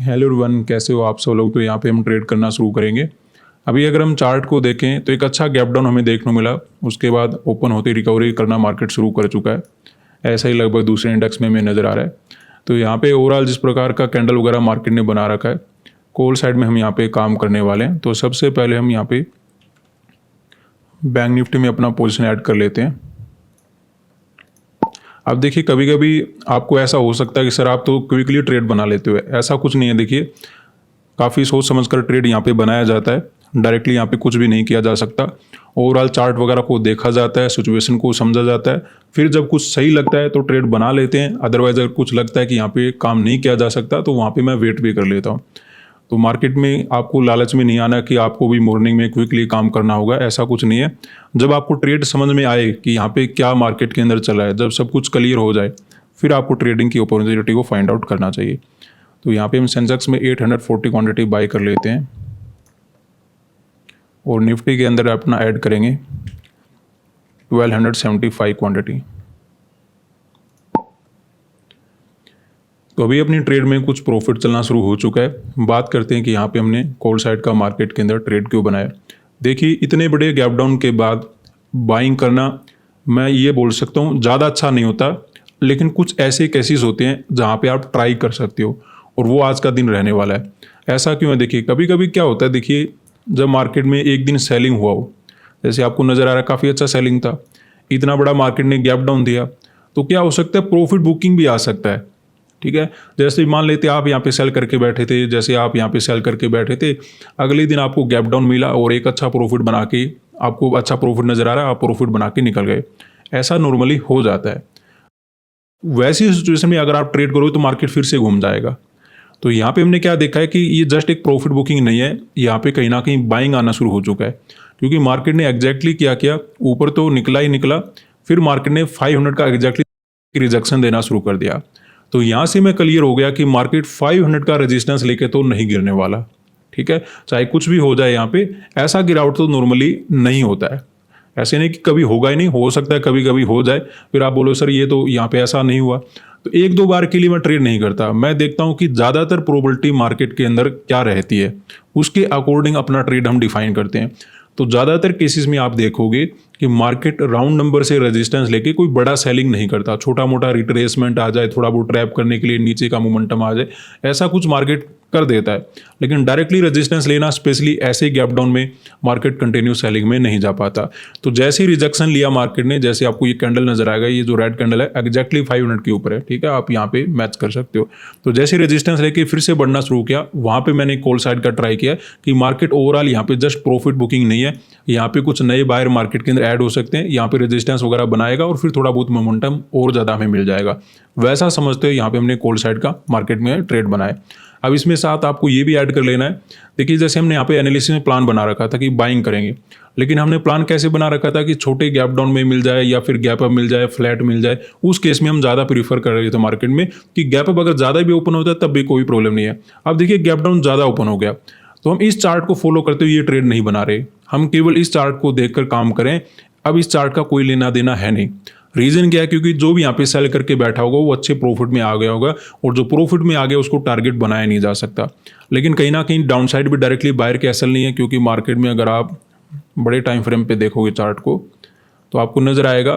Hello everyone, कैसे हो आप सब लोग। तो यहाँ पे हम ट्रेड करना शुरू करेंगे। अभी अगर हम चार्ट को देखें तो एक अच्छा गैप डाउन हमें देखने को मिला, उसके बाद ओपन होते रिकवरी करना मार्केट शुरू कर चुका है। ऐसा ही लगभग दूसरे इंडेक्स में हमें नज़र आ रहा है। तो यहाँ पे ओवरऑल जिस प्रकार का कैंडल वगैरह मार्केट ने बना रखा है, कॉल साइड में हम यहाँ पे काम करने वाले हैं। तो सबसे पहले हम यहाँ पे बैंक निफ्टी में अपना पोजिशन ऐड कर लेते हैं। अब देखिए, कभी कभी आपको ऐसा हो सकता है कि सर आप तो क्विकली ट्रेड बना लेते हो। ऐसा कुछ नहीं है। देखिए, काफ़ी सोच समझकर ट्रेड यहाँ पे बनाया जाता है। डायरेक्टली यहाँ पे कुछ भी नहीं किया जा सकता। ओवरऑल चार्ट वगैरह को देखा जाता है, सिचुएशन को समझा जाता है, फिर जब कुछ सही लगता है तो ट्रेड बना लेते हैं। अदरवाइज अगर कुछ लगता है कि यहाँ पे काम नहीं किया जा सकता तो वहाँ पे मैं वेट भी कर लेता हूँ। तो मार्केट में आपको लालच में नहीं आना कि आपको भी मॉर्निंग में क्विकली काम करना होगा, ऐसा कुछ नहीं है। जब आपको ट्रेड समझ में आए कि यहाँ पे क्या मार्केट के अंदर चला है, जब सब कुछ क्लियर हो जाए, फिर आपको ट्रेडिंग की अपॉर्चुनिटी को फाइंड आउट करना चाहिए। तो यहाँ पे हम सेंसेक्स में 840 क्वांटिटी बाई कर लेते हैं और निफ्टी के अंदर अपना ऐड करेंगे 1275 क्वांटिटी। तो अभी अपनी ट्रेड में कुछ प्रॉफिट चलना शुरू हो चुका है। बात करते हैं कि यहाँ पे हमने कॉल साइड का मार्केट के अंदर ट्रेड क्यों बनाया। देखिए, इतने बड़े गैप डाउन के बाद बाइंग करना, मैं ये बोल सकता हूँ ज़्यादा अच्छा नहीं होता, लेकिन कुछ ऐसे केसेस होते हैं जहाँ पे आप ट्राई कर सकते हो और वो आज का दिन रहने वाला है। ऐसा क्यों है? देखिए, कभी कभी क्या होता है, देखिए जब मार्केट में एक दिन सेलिंग हुआ हो, जैसे आपको नज़र आ रहा है काफ़ी अच्छा सेलिंग था, इतना बड़ा मार्केट ने गैप डाउन दिया, तो क्या हो सकता है, प्रॉफिट बुकिंग भी आ सकता है। ठीक है, जैसे मान लेते आप यहाँ पे सेल करके बैठे थे, जैसे आप यहाँ पे सेल करके बैठे थे, अगले दिन आपको गैप डाउन मिला और एक अच्छा प्रॉफिट बना के, आपको अच्छा प्रॉफिट नज़र आ रहा है, आप प्रॉफिट बना के निकल गए। ऐसा नॉर्मली हो जाता है। वैसी सिचुएशन में अगर आप ट्रेड करोगे तो मार्केट फिर से घूम जाएगा। तो यहाँ पे हमने क्या देखा है कि ये जस्ट एक प्रॉफिट बुकिंग नहीं है, यहाँ पे कहीं ना कहीं बाइंग आना शुरू हो चुका है। क्योंकि मार्केट ने एग्जैक्टली क्या किया, ऊपर तो निकला ही निकला, फिर मार्केट ने 500 का एग्जैक्टली रिजेक्शन देना शुरू कर दिया। तो यहाँ से मैं क्लियर हो गया कि मार्केट 500 का रेजिस्टेंस लेके तो नहीं गिरने वाला। ठीक है, चाहे कुछ भी हो जाए, यहाँ पे ऐसा गिरावट तो नॉर्मली नहीं होता है। ऐसे नहीं कि कभी होगा ही नहीं, हो सकता है कभी कभी हो जाए, फिर आप बोलो सर ये तो यहाँ पे ऐसा नहीं हुआ। तो एक दो बार के लिए मैं ट्रेड नहीं करता। मैं देखता हूँ कि ज़्यादातर प्रोबेबिलिटी मार्केट के अंदर क्या रहती है, उसके अकॉर्डिंग अपना ट्रेड हम डिफाइन करते हैं। तो ज़्यादातर केसेस में आप देखोगे कि मार्केट राउंड नंबर से रेजिस्टेंस लेके कोई बड़ा सेलिंग नहीं करता। छोटा मोटा रिट्रेसमेंट आ जाए, थोड़ा बहुत ट्रैप करने के लिए नीचे का मोमेंटम आ जाए, ऐसा कुछ मार्केट कर देता है। लेकिन डायरेक्टली रेजिस्टेंस लेना, स्पेशली ऐसे गैप डाउन में, मार्केट कंटिन्यू सेलिंग में नहीं जा पाता। तो जैसे ही रिजेक्शन लिया मार्केट ने, जैसे आपको ये कैंडल नजर आएगा, ये जो रेड कैंडल है एग्जैक्टली 500 के ऊपर है। ठीक है, आप यहाँ पे मैच कर सकते हो। तो जैसे रेजिस्टेंस लेके फिर से बढ़ना शुरू किया, वहाँ पे मैंने कॉल साइड का ट्राई किया कि मार्केट ओवरऑल यहाँ पे जस्ट प्रॉफिट बुकिंग नहीं है, यहाँ पे कुछ नए बायर मार्केट के अंदर ऐड हो सकते हैं, यहाँ पे रेजिस्टेंस वगैरह बनाएगा और फिर थोड़ा बहुत मोमेंटम और ज़्यादा हमें मिल जाएगा। वैसा समझते हो यहाँ पे हमने कॉल साइड का मार्केट में ट्रेड बनाया। अब इसमें साथ आपको ये भी ऐड कर लेना है। देखिए, जैसे हमने यहाँ पे एनालिसिस में प्लान बना रखा था कि बाइंग करेंगे, लेकिन हमने प्लान कैसे बना रखा था कि छोटे गैप डाउन में मिल जाए या फिर गैप अप मिल जाए, फ्लैट मिल जाए। उस केस में हम ज़्यादा प्रीफर कर रहे थे मार्केट में कि गैप अप अगर ज़्यादा भी ओपन होता है तब भी कोई प्रॉब्लम नहीं है। अब देखिए, गैप डाउन ज़्यादा ओपन हो गया तो हम इस चार्ट को फॉलो करते हुए ये ट्रेड नहीं बना रहे, हम केवल इस चार्ट को देखकर काम करें। अब इस चार्ट का कोई लेना देना है नहीं। रीजन क्या है? क्योंकि जो भी यहाँ पे सेल करके बैठा होगा वो अच्छे प्रॉफिट में आ गया होगा, और जो प्रॉफिट में आ गया उसको टारगेट बनाया नहीं जा सकता। लेकिन कहीं ना कहीं डाउन साइड भी डायरेक्टली बायर के असल नहीं है, क्योंकि मार्केट में अगर आप बड़े टाइम फ्रेम पे देखोगे चार्ट को तो आपको नजर आएगा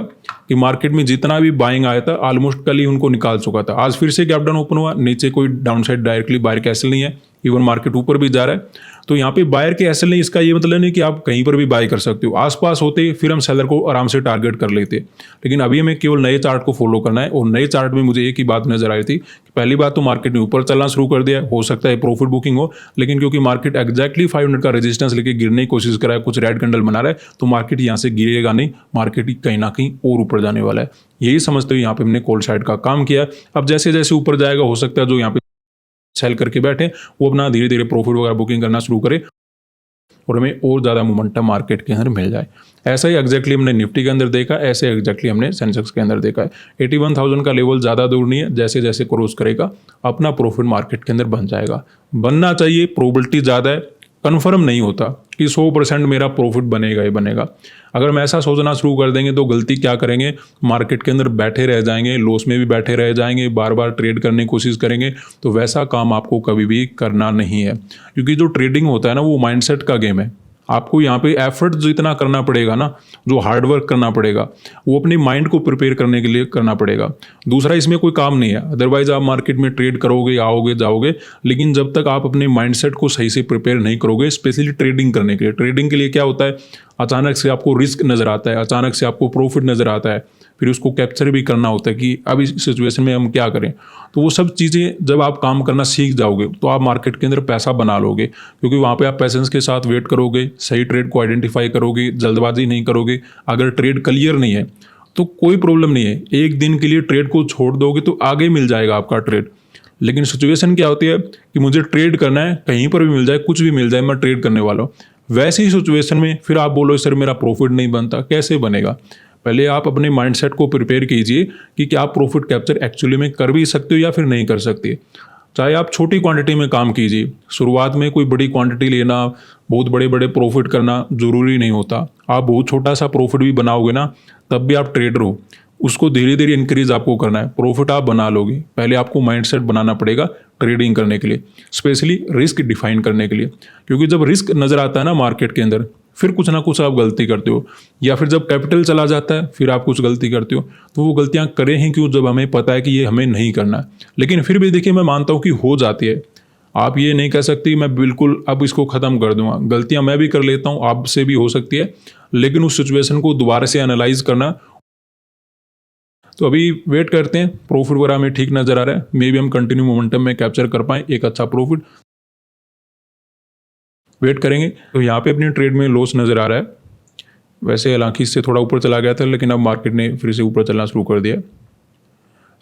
कि मार्केट में जितना भी बाइंग आया था ऑलमोस्ट कल ही उनको निकाल चुका था। आज फिर से गैप डाउन ओपन हुआ, नीचे कोई डाउन साइड डायरेक्टली बायर के असल नहीं है, इवन मार्केट ऊपर भी जा रहा है। तो यहाँ पे बायर के एसएल नहीं, इसका ये मतलब नहीं कि आप कहीं पर भी बाय कर सकते हो। आसपास होते फिर हम सेलर को आराम से टारगेट कर लेते, लेकिन अभी हमें केवल नए चार्ट को फॉलो करना है। और नए चार्ट में मुझे एक ही बात नजर आई थी कि पहली बात तो मार्केट ने ऊपर चलना शुरू कर दिया, हो सकता है प्रॉफिट बुकिंग हो, लेकिन क्योंकि मार्केट एग्जैक्टली 500 का रेजिस्टेंस लेके गिरने की कोशिश कर रहा है, कुछ रेड कैंडल बना रहा है, तो मार्केट यहाँ से गिरेगा नहीं, मार्केट कहीं ना कहीं और ऊपर जाने वाला है। यही समझते हुए यहाँ पे हमने कॉल साइड का काम किया। अब जैसे जैसे ऊपर जाएगा, हो सकता है जो यहाँ पे सेल करके बैठे वो अपना धीरे धीरे प्रॉफिट वगैरह बुकिंग करना शुरू करे और हमें और ज़्यादा मोमेंटम मार्केट के अंदर मिल जाए। ऐसा ही एग्जैक्टली हमने निफ्टी के अंदर देखा, ऐसे एग्जैक्टली हमने सेंसेक्स के अंदर देखा है। 81,000 का लेवल ज़्यादा दूर नहीं है, जैसे जैसे क्रॉस करेगा अपना प्रॉफिट मार्केट के अंदर बन जाएगा। बनना चाहिए, प्रोबेबिलिटी ज़्यादा है, कन्फर्म नहीं होता कि 100% मेरा प्रॉफिट बनेगा ही बनेगा। अगर हम ऐसा सोचना शुरू कर देंगे तो गलती क्या करेंगे, मार्केट के अंदर बैठे रह जाएंगे, लॉस में भी बैठे रह जाएंगे, बार बार ट्रेड करने की कोशिश करेंगे। तो वैसा काम आपको कभी भी करना नहीं है, क्योंकि जो ट्रेडिंग होता है ना, वो माइंडसेट का गेम है। आपको यहाँ पे एफर्ट जितना करना पड़ेगा ना, जो हार्ड वर्क करना पड़ेगा, वो अपने माइंड को प्रिपेयर करने के लिए करना पड़ेगा। दूसरा इसमें कोई काम नहीं है। अदरवाइज आप मार्केट में ट्रेड करोगे, आओगे जाओगे, लेकिन जब तक आप अपने माइंडसेट को सही से प्रिपेयर नहीं करोगे, स्पेशली ट्रेडिंग करने के लिए। ट्रेडिंग के लिए क्या होता है, अचानक से आपको रिस्क नज़र आता है, अचानक से आपको प्रॉफिट नज़र आता है, फिर उसको कैप्चर भी करना होता है कि अब इस सिचुएशन में हम क्या करें। तो वो सब चीज़ें जब आप काम करना सीख जाओगे तो आप मार्केट के अंदर पैसा बना लोगे, क्योंकि वहाँ पे आप पेशेंस के साथ वेट करोगे, सही ट्रेड को आइडेंटिफाई करोगे, जल्दबाजी नहीं करोगे। अगर ट्रेड क्लियर नहीं है तो कोई प्रॉब्लम नहीं है, एक दिन के लिए ट्रेड को छोड़ दोगे तो आगे मिल जाएगा आपका ट्रेड। लेकिन सिचुएशन क्या होती है कि मुझे ट्रेड करना है, कहीं पर भी मिल जाए, कुछ भी मिल जाए, मैं ट्रेड करने वाला हूँ। वैसी ही सिचुएशन में फिर आप बोलो सर मेरा प्रॉफिट नहीं बनता, कैसे बनेगा। पहले आप अपने माइंडसेट को प्रिपेयर कीजिए कि क्या आप प्रॉफिट कैप्चर एक्चुअली में कर भी सकते हो या फिर नहीं कर सकते। चाहे आप छोटी क्वांटिटी में काम कीजिए, शुरुआत में कोई बड़ी क्वांटिटी लेना, बहुत बड़े बड़े प्रॉफिट करना ज़रूरी नहीं होता। आप बहुत छोटा सा प्रॉफिट भी बनाओगे ना, तब भी आप ट्रेडर हो। उसको धीरे धीरे इंक्रीज आपको करना है, प्रॉफिट आप बना लोगे। पहले आपको माइंडसेट बनाना पड़ेगा ट्रेडिंग करने के लिए, स्पेशली रिस्क डिफाइन करने के लिए। क्योंकि जब रिस्क नज़र आता है ना मार्केट के अंदर, फिर कुछ ना कुछ आप गलती करते हो, या फिर जब कैपिटल चला जाता है फिर आप कुछ गलती करते हो। तो वो गलतियां करें ही क्यों, जब हमें पता है कि ये हमें नहीं करना है। लेकिन फिर भी देखिए, मैं मानता हूँ कि हो जाती है। आप ये नहीं कह सकती मैं बिल्कुल अब इसको ख़त्म कर दूंगा। गलतियां मैं भी कर लेता हूँ, आपसे भी हो सकती है, लेकिन उस सिचुएशन को दोबारा से एनालाइज करना। तो अभी वेट करते हैं, प्रॉफिट वगैरह में ठीक नज़र आ रहा है, मे बी हम कंटिन्यू मोमेंटम में कैप्चर कर पाएँ एक अच्छा प्रॉफिट। वेट करेंगे। तो यहाँ पे अपनी ट्रेड में लॉस नज़र आ रहा है। वैसे हालांकि इससे थोड़ा ऊपर चला गया था, लेकिन अब मार्केट ने फिर से ऊपर चलना शुरू कर दिया।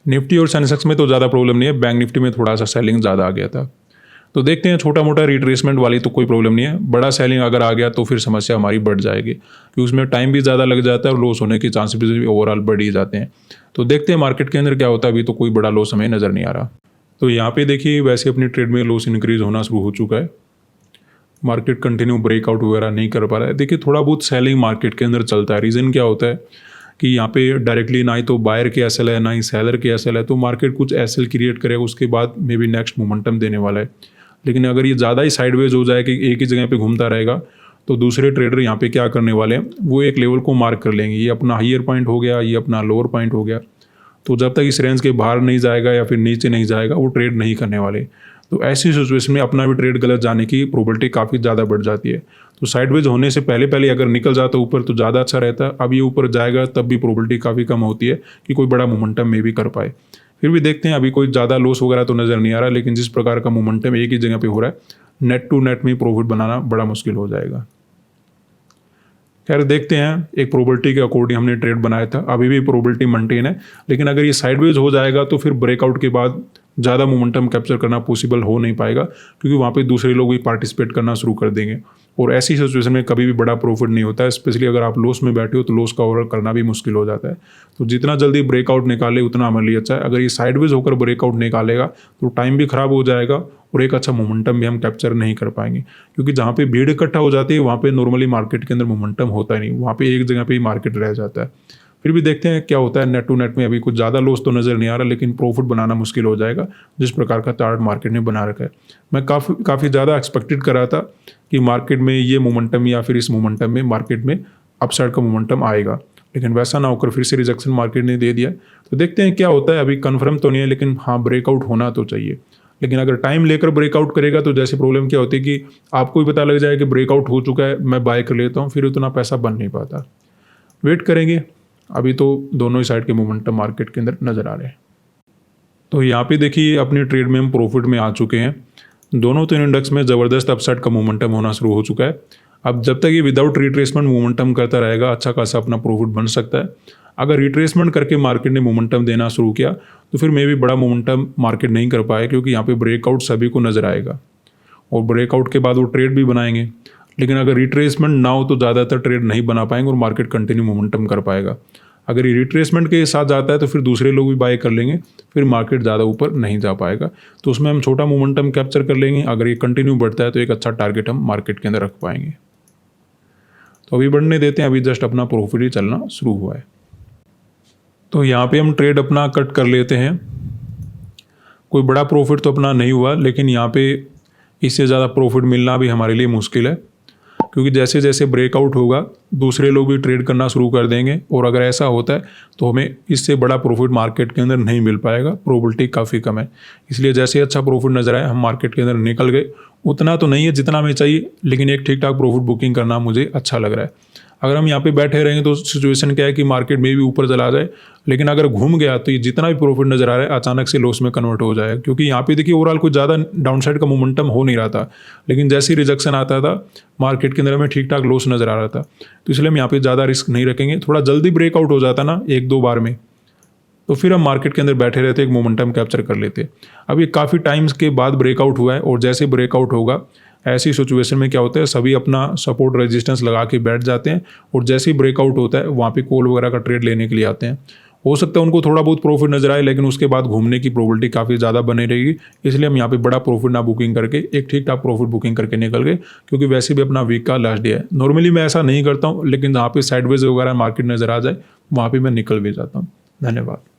निफ्टी और सेंसेक्स में तो ज़्यादा प्रॉब्लम नहीं है, बैंक निफ्टी में थोड़ा सा सेलिंग ज़्यादा आ गया था। तो देखते हैं, छोटा मोटा रिट्रेसमेंट वाली तो कोई प्रॉब्लम नहीं है। बड़ा सेलिंग अगर आ गया तो फिर समस्या हमारी बढ़ जाएगी, क्योंकि उसमें टाइम भी ज़्यादा लग जाता है और लॉस होने के चांसेस भी ओवरऑल बढ़ ही जाते हैं। तो देखते हैं मार्केट के अंदर क्या होता है। अभी तो कोई बड़ा लॉस हमें नज़र नहीं आ रहा। तो यहाँ पे देखिए, वैसे अपनी ट्रेड में लॉस इंक्रीज होना शुरू हो चुका है। मार्केट कंटिन्यू ब्रेकआउट वगैरह नहीं कर पा रहा है। देखिए, थोड़ा बहुत सेलिंग मार्केट के अंदर चलता है। रीज़न क्या होता है कि यहाँ पे डायरेक्टली ना ही तो बायर के एसएल है, ना ही सेलर के एसएल है। तो मार्केट कुछ एसएल क्रिएट करेगा, उसके बाद मे बी नेक्स्ट मोमेंटम देने वाला है। लेकिन अगर ये ज़्यादा ही साइडवेज हो जाए कि एक ही जगह पे घूमता रहेगा, तो दूसरे ट्रेडर यहाँ पे क्या करने वाले हैं, वो एक लेवल को मार्क कर लेंगे। ये अपना हायर पॉइंट हो गया, ये अपना लोअर पॉइंट हो गया। तो जब तक इस रेंज के बाहर नहीं जाएगा या फिर नीचे नहीं जाएगा, वो ट्रेड नहीं करने वाले। तो ऐसी सिचुएशन में अपना भी ट्रेड गलत जाने की प्रोबेबिलिटी काफ़ी ज़्यादा बढ़ जाती है। तो साइडवेज होने से पहले पहले अगर निकल जाता ऊपर तो ज़्यादा अच्छा रहता है। अब ये ऊपर जाएगा तब भी प्रोबेबिलिटी काफ़ी कम होती है कि कोई बड़ा मोमेंटम में भी कर पाए। फिर भी देखते हैं, अभी कोई ज़्यादा लॉस वगैरह तो नज़र नहीं आ रहा, लेकिन जिस प्रकार का मोमेंटम एक ही जगह पे हो रहा है, नेट टू नेट में प्रॉफिट बनाना बड़ा मुश्किल हो जाएगा। खैर देखते हैं, एक प्रोबेबिलिटी के अकॉर्डिंग हमने ट्रेड बनाया था, अभी भी प्रोबेबिलिटी मेंटेन है। लेकिन अगर ये साइडवेज हो जाएगा तो फिर ब्रेकआउट के बाद ज़्यादा मोमेंटम कैप्चर करना पॉसिबल हो नहीं पाएगा, क्योंकि वहाँ पे दूसरे लोग भी पार्टिसिपेट करना शुरू कर देंगे। और ऐसी सिचुएशन में कभी भी बड़ा प्रॉफिट नहीं होता है, स्पेशली अगर आप लॉस में बैठे हो तो लॉस का ओवर करना भी मुश्किल हो जाता है। तो जितना जल्दी ब्रेकआउट निकाले उतना हमारे लिए अच्छा है। अगर ये साइडवेज होकर ब्रेकआउट निकालेगा तो टाइम भी खराब हो जाएगा और एक अच्छा मोमेंटम भी हम कैप्चर नहीं कर पाएंगे, क्योंकि जहाँ पे भीड़ इकट्ठा हो जाती है वहाँ पे नॉर्मली मार्केट के अंदर मोमेंटम होता ही नहीं, वहाँ पे एक जगह पे ही मार्केट रह जाता है। फिर भी देखते हैं क्या होता है। नेट टू नेट में अभी कुछ ज़्यादा लॉस तो नज़र नहीं आ रहा, लेकिन प्रॉफिट बनाना मुश्किल हो जाएगा जिस प्रकार का चार्ट मार्केट ने बना रखा है। मैं काफ़ी ज़्यादा एक्सपेक्टेड कर रहा था कि मार्केट में ये मोमेंटम या फिर इस मोमेंटम में मार्केट में अपसाइड का मोमेंटम आएगा, लेकिन वैसा ना होकर फिर से रिजेक्शन मार्केट ने दे दिया। तो देखते हैं क्या होता है। अभी कन्फर्म तो नहीं है, लेकिन हाँ ब्रेकआउट होना तो चाहिए। लेकिन अगर टाइम लेकर ब्रेकआउट करेगा तो जैसे प्रॉब्लम क्या होती है कि आपको भी पता लग जाए कि ब्रेकआउट हो चुका है, मैं बाय कर लेता हूँ, फिर उतना पैसा बन नहीं पाता। वेट करेंगे। अभी तो दोनों ही साइड के मोमेंटम मार्केट के अंदर नज़र आ रहे हैं। तो यहाँ पे देखिए, अपनी ट्रेड में हम प्रॉफिट में आ चुके हैं। दोनों तीन इंडेक्स में ज़बरदस्त अपसाइड का मोमेंटम होना शुरू हो चुका है। अब जब तक ये विदाउट रिट्रेसमेंट मोमेंटम करता रहेगा, अच्छा खासा अपना प्रॉफिट बन सकता है। अगर रिट्रेसमेंट करके मार्केट ने मोमेंटम देना शुरू किया तो फिर मे भी बड़ा मोमेंटम मार्केट नहीं कर पाए, क्योंकि यहाँ पे ब्रेकआउट सभी को नज़र आएगा और ब्रेकआउट के बाद वो ट्रेड भी बनाएंगे। लेकिन अगर रिट्रेसमेंट ना हो तो ज़्यादातर ट्रेड नहीं बना पाएंगे और मार्केट कंटिन्यू मोमेंटम कर पाएगा। अगर ये रिट्रेसमेंट के साथ जाता है तो फिर दूसरे लोग भी बाय कर लेंगे, फिर मार्केट ज़्यादा ऊपर नहीं जा पाएगा। तो उसमें हम छोटा मोमेंटम कैप्चर कर लेंगे। अगर ये कंटिन्यू बढ़ता है तो एक अच्छा टारगेट हम मार्केट के अंदर रख पाएंगे। तो अभी बढ़ने देते हैं, अभी जस्ट अपना प्रॉफिट ही चलना शुरू हुआ है। तो यहाँ पे हम ट्रेड अपना कट कर लेते हैं। कोई बड़ा प्रॉफिट तो अपना नहीं हुआ, लेकिन यहाँ पे इससे ज़्यादा प्रॉफिट मिलना भी हमारे लिए मुश्किल है, क्योंकि जैसे जैसे ब्रेकआउट होगा दूसरे लोग भी ट्रेड करना शुरू कर देंगे, और अगर ऐसा होता है तो हमें इससे बड़ा प्रॉफिट मार्केट के अंदर नहीं मिल पाएगा, प्रोबेबिलिटी काफ़ी कम है। इसलिए जैसे अच्छा प्रॉफिट नजर आए हम मार्केट के अंदर निकल गए। उतना तो नहीं है जितना हमें चाहिए, लेकिन एक ठीक ठाक प्रॉफिट बुकिंग करना मुझे अच्छा लग रहा है। अगर हम यहाँ पे बैठे रहेंगे तो सिचुएशन क्या है कि मार्केट में भी ऊपर चला जाए, लेकिन अगर घूम गया तो ये जितना भी प्रॉफिट नजर आ रहा है अचानक से लॉस में कन्वर्ट हो जाएगा, क्योंकि यहाँ पे देखिए ओवरऑल कुछ ज़्यादा डाउनसाइड का मोमेंटम हो नहीं रहा था, लेकिन जैसे ही रिजेक्शन आता था मार्केट के अंदर हमें ठीक ठाक लॉस नजर आ रहा था। तो इसलिए हम यहाँ पे ज़्यादा रिस्क नहीं रखेंगे। थोड़ा जल्दी ब्रेकआउट हो जाता ना 1-2 बार में, तो फिर हम मार्केट के अंदर बैठे रहते, एक मोमेंटम कैप्चर कर लेते। अब ये काफ़ी टाइम्स के बाद ब्रेकआउट हुआ है, और जैसे ब्रेकआउट होगा ऐसी सिचुएशन में क्या होता है, सभी अपना सपोर्ट रेजिस्टेंस लगा के बैठ जाते हैं, और जैसे ही ब्रेकआउट होता है वहाँ पे कॉल वगैरह का ट्रेड लेने के लिए आते हैं। हो सकता है उनको थोड़ा बहुत प्रॉफिट नजर आए, लेकिन उसके बाद घूमने की प्रोबेबिलिटी काफ़ी ज़्यादा बनी रहेगी। इसलिए हम यहाँ पे बड़ा प्रॉफिट ना बुकिंग करके एक ठीक ठाक प्रॉफिट बुकिंग करके निकल गए, क्योंकि वैसे भी अपना वीक का लास्ट डे है। नॉर्मली मैं ऐसा नहीं करता हूँ, लेकिन जहाँ पे साइडवेज वगैरह मार्केट नजर आ जाए वहाँ पर मैं निकल भी जाता हूँ। धन्यवाद।